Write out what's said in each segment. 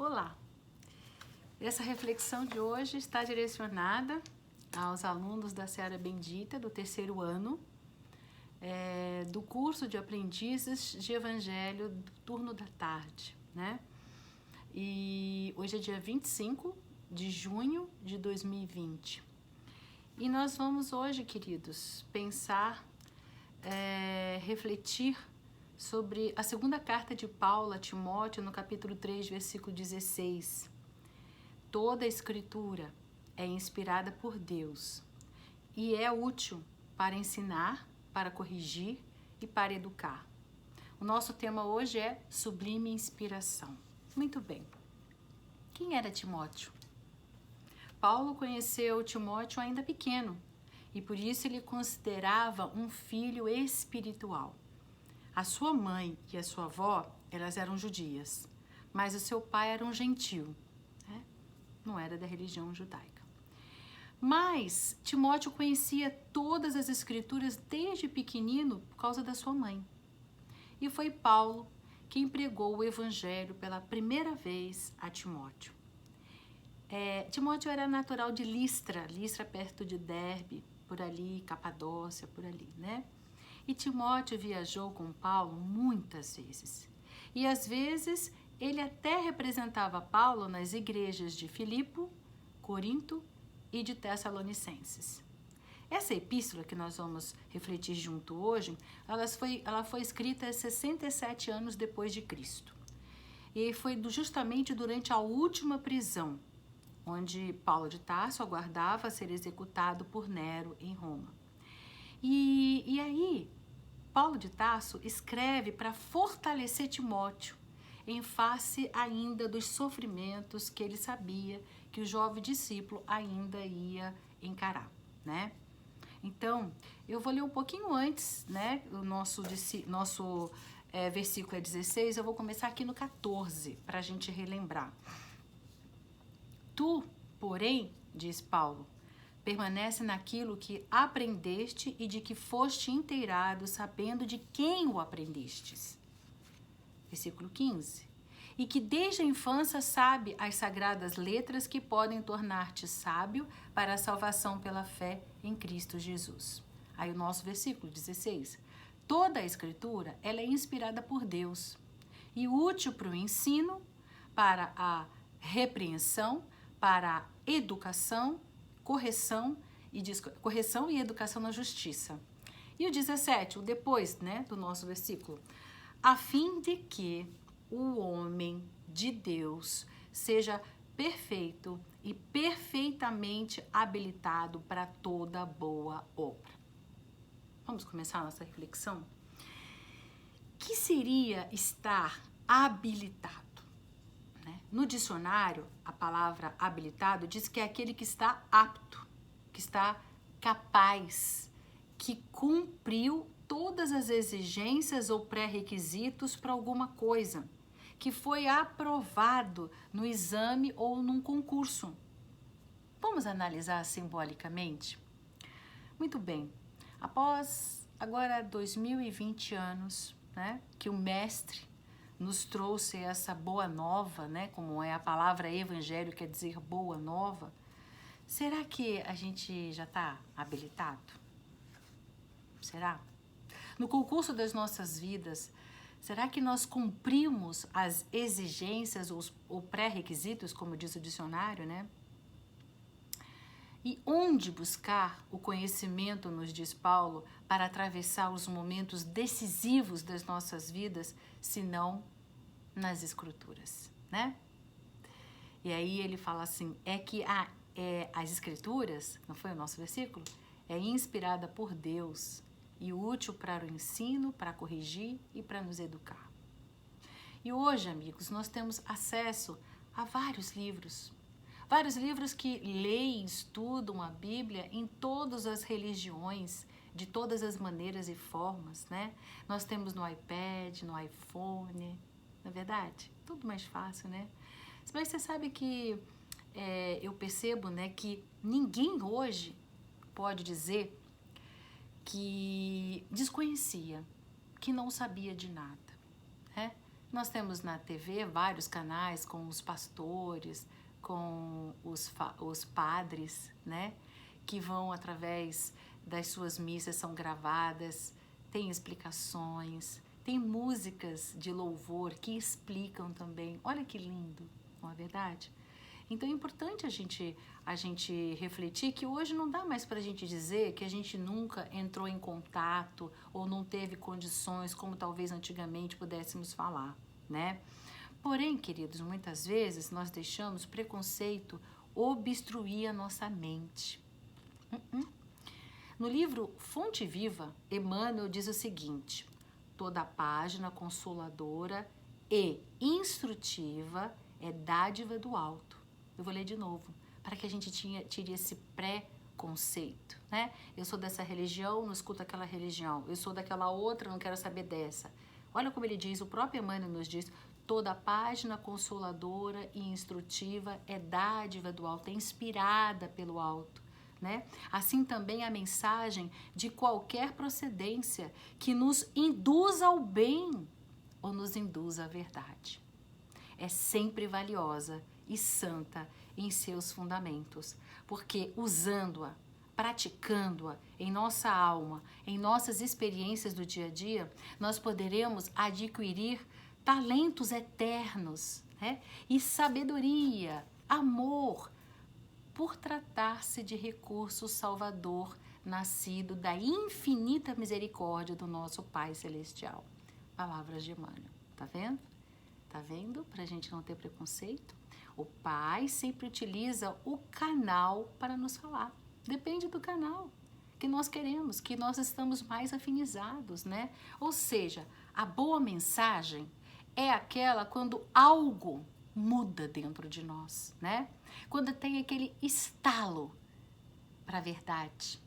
Olá! Essa reflexão de hoje está direcionada aos alunos da Seara Bendita do terceiro ano do curso de aprendizes de Evangelho do turno da tarde, né? E hoje é dia 25 de junho de 2020. E nós vamos hoje, queridos, pensar, refletir sobre a segunda carta de Paulo a Timóteo, no capítulo 3, versículo 16. Toda a escritura é inspirada por Deus e é útil para ensinar, para corrigir e para educar. O nosso tema hoje é sublime inspiração. Muito bem. Quem era Timóteo? Paulo conheceu Timóteo ainda pequeno e por isso ele considerava um filho espiritual. A sua mãe e a sua avó, elas eram judias, mas o seu pai era um gentio, né? Não era da religião judaica. Mas Timóteo conhecia todas as escrituras desde pequenino por causa da sua mãe. E foi Paulo quem pregou o evangelho pela primeira vez a Timóteo. Timóteo era natural de Listra perto de Derbe, por ali, Capadócia, por ali, né? E Timóteo viajou com Paulo muitas vezes. E às vezes ele até representava Paulo nas igrejas de Filipe, Corinto e de Tessalonicenses. Essa epístola que nós vamos refletir junto hoje, ela foi escrita 67 anos depois de Cristo. E foi justamente durante a última prisão, onde Paulo de Tarso aguardava ser executado por Nero em Roma. E aí, Paulo de Tarso escreve para fortalecer Timóteo em face ainda dos sofrimentos que ele sabia que o jovem discípulo ainda ia encarar, né? Então, eu vou ler um pouquinho antes, né? O nosso versículo é 16, eu vou começar aqui no 14, para a gente relembrar. Tu, porém, diz Paulo, permanece naquilo que aprendeste e de que foste inteirado, sabendo de quem o aprendestes. Versículo 15. E que desde a infância sabe as sagradas letras que podem tornar-te sábio para a salvação pela fé em Cristo Jesus. Aí o nosso versículo 16. Toda a escritura, ela é inspirada por Deus e útil para o ensino, para a repreensão, para a educação, correção e educação na justiça. E o 17, o depois, né, do nosso versículo. A fim de que o homem de Deus seja perfeito e perfeitamente habilitado para toda boa obra. Vamos começar a nossa reflexão? O que seria estar habilitado? No dicionário, a palavra habilitado diz que é aquele que está apto, que está capaz, que cumpriu todas as exigências ou pré-requisitos para alguma coisa, que foi aprovado no exame ou num concurso. Vamos analisar simbolicamente? Muito bem. Após agora 2020 anos, né, que o mestre nos trouxe essa boa nova, né? Como é a palavra evangelho, quer dizer boa nova. Será que a gente já está habilitado? Será? No concurso das nossas vidas, será que nós cumprimos as exigências ou pré-requisitos, como diz o dicionário, né? E onde buscar o conhecimento, nos diz Paulo, para atravessar os momentos decisivos das nossas vidas, se não nas escrituras, né? E aí ele fala assim, as escrituras, não foi o nosso versículo? É inspirada por Deus e útil para o ensino, para corrigir e para nos educar. E hoje, amigos, nós temos acesso a vários livros que leem, estudam a Bíblia em todas as religiões, de todas as maneiras e formas, né? Nós temos no iPad, no iPhone, não é verdade? Tudo mais fácil, né? Mas você sabe que eu percebo, né, que ninguém hoje pode dizer que desconhecia, que não sabia de nada, né? Nós temos na TV vários canais com os pastores, com os padres, né? Que vão através das suas missas, são gravadas, tem explicações, tem músicas de louvor que explicam também. Olha que lindo, não é verdade? Então é importante a gente refletir que hoje não dá mais para a gente dizer que a gente nunca entrou em contato ou não teve condições como talvez antigamente pudéssemos falar, né? Porém, queridos, muitas vezes nós deixamos preconceito obstruir a nossa mente. No livro Fonte Viva, Emmanuel diz o seguinte: toda página consoladora e instrutiva é dádiva do alto. Eu vou ler de novo, para que a gente tire esse preconceito, né? Eu sou dessa religião, não escuto aquela religião. Eu sou daquela outra, não quero saber dessa. Olha como ele diz, o próprio Emmanuel nos diz: toda página consoladora e instrutiva é dádiva do alto, é inspirada pelo alto, né? Assim também a mensagem de qualquer procedência que nos induz ao bem ou nos induz à verdade é sempre valiosa e santa em seus fundamentos, porque usando-a, praticando-a em nossa alma, em nossas experiências do dia a dia, nós poderemos adquirir talentos eternos, né? E sabedoria, amor, por tratar-se de recurso salvador nascido da infinita misericórdia do nosso Pai Celestial. Palavras de Emmanuel, tá vendo? Tá vendo? Pra gente não ter preconceito. O Pai sempre utiliza o canal para nos falar. Depende do canal que nós queremos, que nós estamos mais afinizados, né? Ou seja, a boa mensagem é aquela quando algo muda dentro de nós, né? Quando tem aquele estalo para a verdade.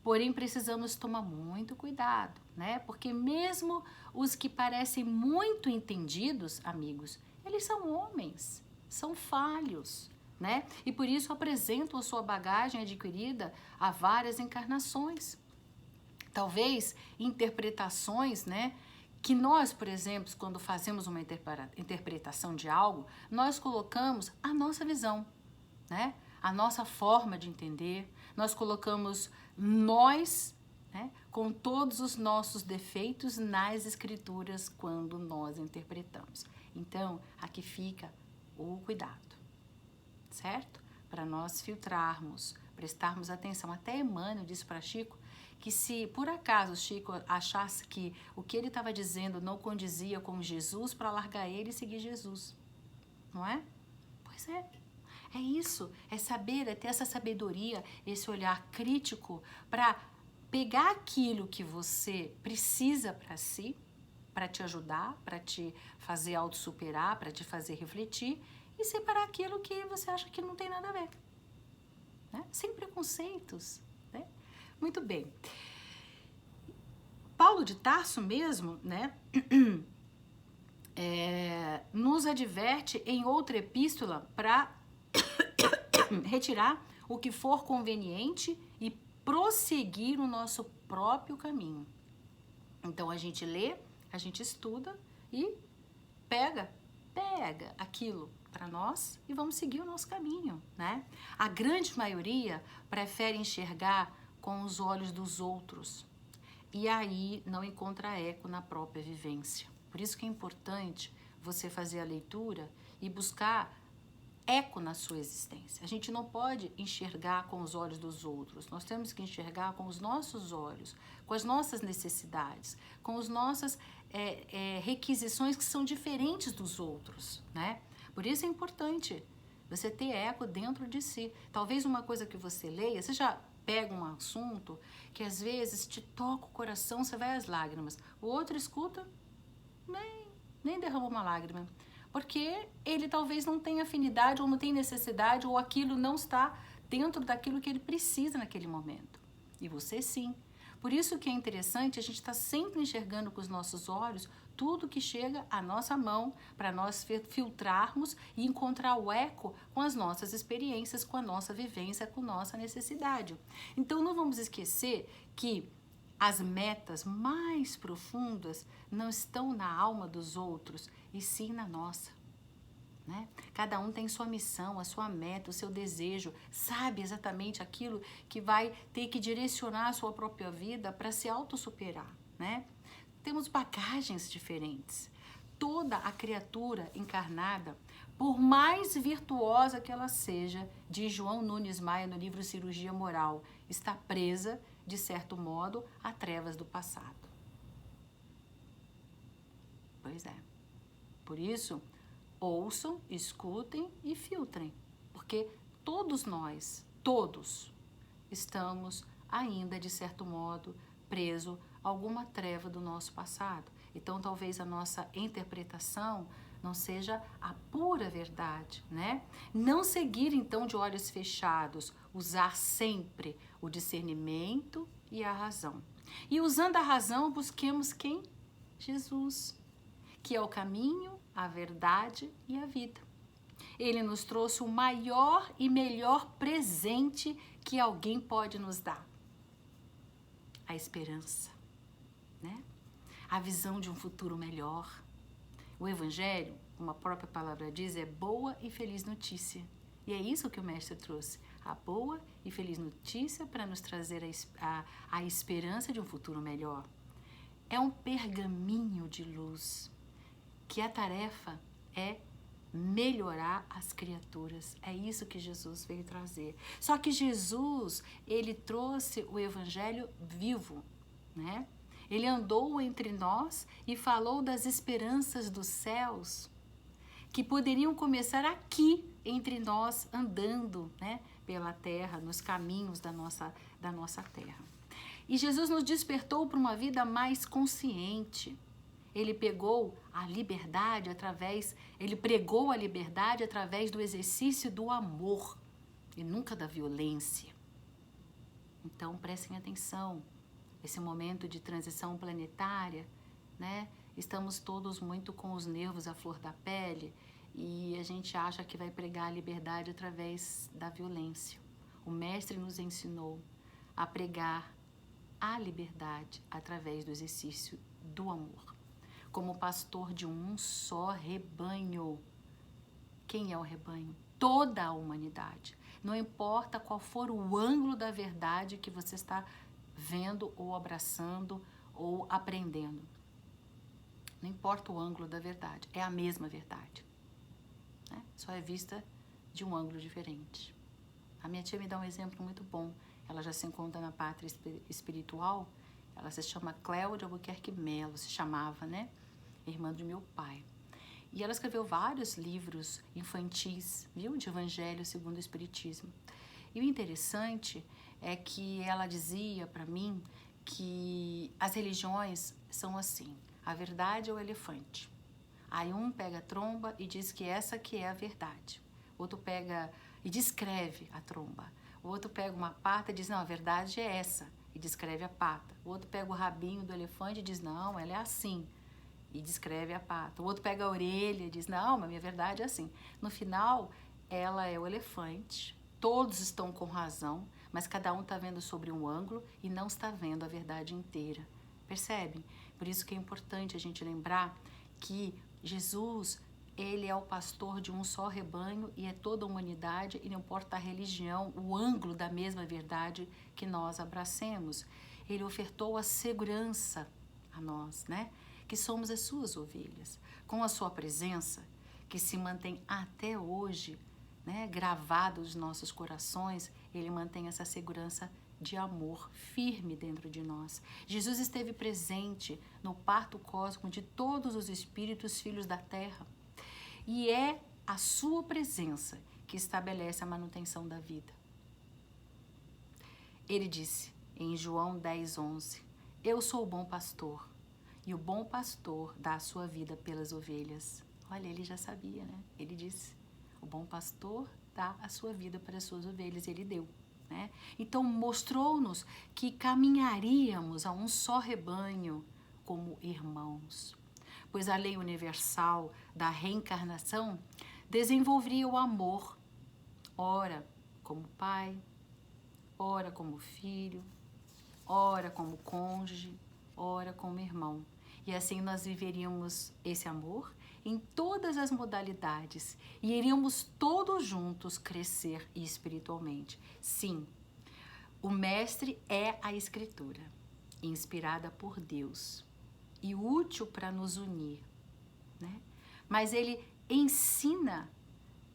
Porém, precisamos tomar muito cuidado, né? Porque mesmo os que parecem muito entendidos, amigos, eles são homens, são falhos, né? E por isso apresentam a sua bagagem adquirida a várias encarnações. Talvez interpretações, né? Que nós, por exemplo, quando fazemos uma interpretação de algo, nós colocamos a nossa visão, né? A nossa forma de entender, nós colocamos nós, né, com todos os nossos defeitos nas escrituras quando nós interpretamos. Então, aqui fica o cuidado, certo? Para nós filtrarmos, prestarmos atenção. Até Emmanuel disse para Chico que se por acaso Chico achasse que o que ele estava dizendo não condizia com Jesus, para largar ele e seguir Jesus, não é? Pois é. É isso, é saber, é ter essa sabedoria, esse olhar crítico para pegar aquilo que você precisa para si, para te ajudar, para te fazer autossuperar, para te fazer refletir e separar aquilo que você acha que não tem nada a ver, né? Sem preconceitos, né? Muito bem. Paulo de Tarso mesmo, né? Nos adverte em outra epístola para retirar o que for conveniente e prosseguir o nosso próprio caminho. Então a gente lê, a gente estuda e pega aquilo para nós e vamos seguir o nosso caminho, né? A grande maioria prefere enxergar com os olhos dos outros e aí não encontra eco na própria vivência. Por isso que é importante você fazer a leitura e buscar eco na sua existência. A gente não pode enxergar com os olhos dos outros. Nós temos que enxergar com os nossos olhos, com as nossas necessidades, com as nossas requisições que são diferentes dos outros, né? Por isso é importante você ter eco dentro de si. Talvez uma coisa que você leia, você já pega um assunto que às vezes te toca o coração, você vai às lágrimas. O outro escuta, nem derrama uma lágrima. Porque ele talvez não tenha afinidade ou não tenha necessidade ou aquilo não está dentro daquilo que ele precisa naquele momento. E você sim. Por isso que é interessante a gente estar sempre enxergando com os nossos olhos tudo que chega à nossa mão para nós filtrarmos e encontrar o eco com as nossas experiências, com a nossa vivência, com nossa necessidade. Então não vamos esquecer que as metas mais profundas não estão na alma dos outros, e sim na nossa, né? Cada um tem sua missão, a sua meta, o seu desejo, sabe exatamente aquilo que vai ter que direcionar a sua própria vida para se autossuperar, né? Temos bagagens diferentes. Toda a criatura encarnada, por mais virtuosa que ela seja, diz João Nunes Maia no livro Cirurgia Moral, está presa, de certo modo, a trevas do passado. Pois é. Por isso, ouçam, escutem e filtrem, porque todos nós, todos, estamos ainda, de certo modo, presos a alguma treva do nosso passado. Então, talvez a nossa interpretação não seja a pura verdade, né? Não seguir, então, de olhos fechados, usar sempre o discernimento e a razão. E usando a razão, busquemos quem? Jesus, que é o caminho, a verdade e a vida. Ele nos trouxe o maior e melhor presente que alguém pode nos dar: a esperança, né? A visão de um futuro melhor. O Evangelho, como a própria palavra diz, é boa e feliz notícia. E é isso que o Mestre trouxe, a boa e feliz notícia para nos trazer a esperança de um futuro melhor. É um pergaminho de luz, que a tarefa é melhorar as criaturas. É isso que Jesus veio trazer. Só que Jesus, ele trouxe o Evangelho vivo, né? Ele andou entre nós e falou das esperanças dos céus, que poderiam começar aqui entre nós, andando, né, pela terra, nos caminhos da nossa terra. E Jesus nos despertou para uma vida mais consciente. Ele pregou a liberdade através do exercício do amor e nunca da violência. Então, prestem atenção. Esse momento de transição planetária, né? Estamos todos muito com os nervos à flor da pele e a gente acha que vai pregar a liberdade através da violência. O Mestre nos ensinou a pregar a liberdade através do exercício do amor. Como pastor de um só rebanho. Quem é o rebanho? Toda a humanidade. Não importa qual for o ângulo da verdade que você está vendo ou abraçando ou aprendendo. Não importa o ângulo da verdade, é a mesma verdade, né? Só é vista de um ângulo diferente. A minha tia me dá um exemplo muito bom. Ela já se encontra na pátria espiritual. Ela se chama Cléudia Albuquerque Melo, se chamava, né? Irmã do meu pai. E ela escreveu vários livros infantis, viu? De Evangelho segundo o Espiritismo. E o interessante é que ela dizia para mim que as religiões são assim: a verdade é o elefante. Aí um pega a tromba e diz que essa que é a verdade. O outro pega e descreve a tromba. O outro pega uma pata e diz, não, a verdade é essa, e descreve a pata. O outro pega o rabinho do elefante e diz, não, ela é assim, e descreve a pata. O outro pega a orelha e diz, não, mas a minha verdade é assim. No final, ela é o elefante, todos estão com razão, mas cada um está vendo sobre um ângulo e não está vendo a verdade inteira. Percebem? Por isso que é importante a gente lembrar que Jesus, ele é o pastor de um só rebanho e é toda a humanidade, e não importa a religião, o ângulo da mesma verdade que nós abracemos. Ele ofertou a segurança a nós, né? Que somos as suas ovelhas. Com a sua presença, que se mantém até hoje, né, gravado nos nossos corações, ele mantém essa segurança de amor firme dentro de nós. Jesus esteve presente no parto cósmico de todos os espíritos filhos da terra. E é a sua presença que estabelece a manutenção da vida. Ele disse em João 10:11, eu sou o bom pastor, e o bom pastor dá a sua vida pelas ovelhas. Olha, ele já sabia, né? Ele disse, o bom pastor dá a sua vida para as suas ovelhas, e ele deu. Né? Então mostrou-nos que caminharíamos a um só rebanho como irmãos, pois a lei universal da reencarnação desenvolveria o amor, ora como pai, ora como filho, ora como cônjuge, ora como irmão. E assim nós viveríamos esse amor em todas as modalidades e iríamos todos juntos crescer espiritualmente. Sim, o mestre é a Escritura, inspirada por Deus e útil para nos unir, né? Mas ele ensina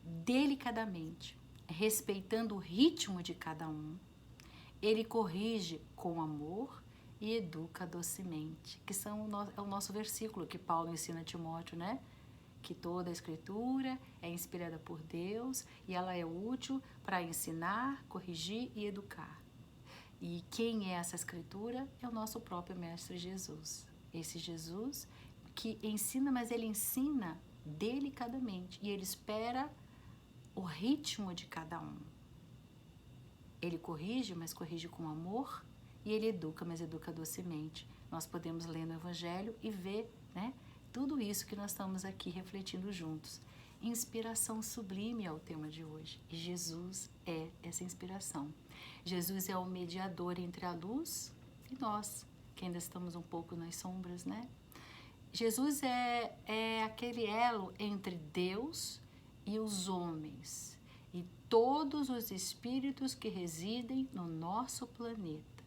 delicadamente, respeitando o ritmo de cada um. Ele corrige com amor e educa docemente, que é o nosso versículo que Paulo ensina a Timóteo, né? Que toda a Escritura é inspirada por Deus e ela é útil para ensinar, corrigir e educar. E quem é essa Escritura? É o nosso próprio Mestre Jesus. Esse Jesus que ensina, mas ele ensina delicadamente e ele espera o ritmo de cada um. Ele corrige, mas corrige com amor, e ele educa, mas educa docemente. Nós podemos ler no Evangelho e ver, né, tudo isso que nós estamos aqui refletindo juntos. Inspiração sublime é o tema de hoje. E Jesus é essa inspiração. Jesus é o mediador entre a luz e nós, que ainda estamos um pouco nas sombras, né? Jesus é aquele elo entre Deus e os homens e todos os espíritos que residem no nosso planeta.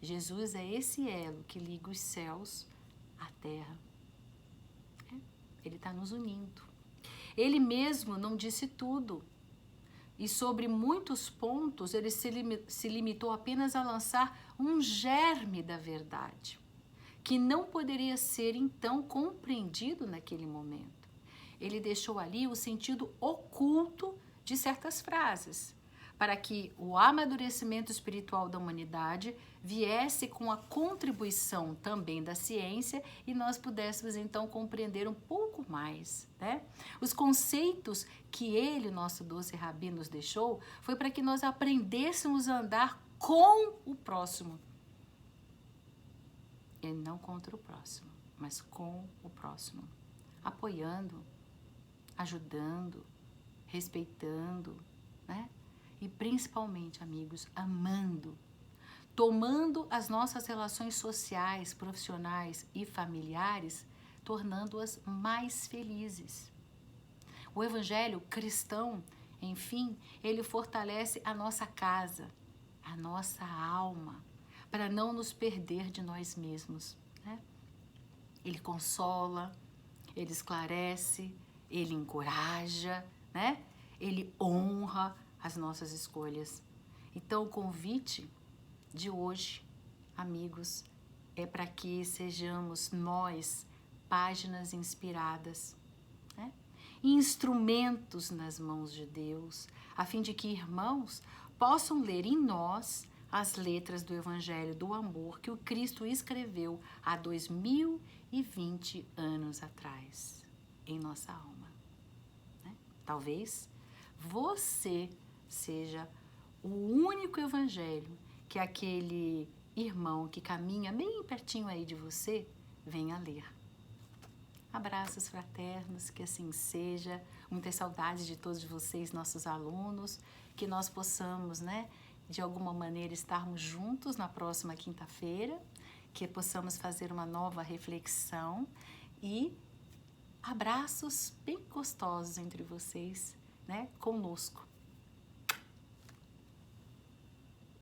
Jesus é esse elo que liga os céus à terra. Ele está nos unindo. Ele mesmo não disse tudo. E sobre muitos pontos ele se limitou apenas a lançar um germe da verdade, que não poderia ser então compreendido naquele momento. Ele deixou ali o sentido oculto de certas frases, para que o amadurecimento espiritual da humanidade viesse com a contribuição também da ciência e nós pudéssemos então compreender um pouco mais, né? Os conceitos que ele, nosso doce Rabi, nos deixou foi para que nós aprendêssemos a andar com o próximo. E não contra o próximo, mas com o próximo, apoiando, ajudando, respeitando, né? E principalmente, amigos, amando, tomando as nossas relações sociais, profissionais e familiares, tornando-as mais felizes. O Evangelho cristão, enfim, ele fortalece a nossa casa, a nossa alma, para não nos perder de nós mesmos, né? Ele consola, ele esclarece, ele encoraja, né? Ele honra as nossas escolhas. Então, o convite de hoje, amigos, é para que sejamos nós páginas inspiradas, né? Instrumentos nas mãos de Deus, a fim de que irmãos possam ler em nós as letras do Evangelho do Amor que o Cristo escreveu há 2020 anos atrás, em nossa alma, né? Talvez você seja o único Evangelho que aquele irmão que caminha bem pertinho aí de você venha ler. Abraços fraternos, que assim seja. Muitas saudades de todos vocês, nossos alunos, que nós possamos, né, de alguma maneira estarmos juntos na próxima quinta-feira, que possamos fazer uma nova reflexão e abraços bem gostosos entre vocês, né, conosco.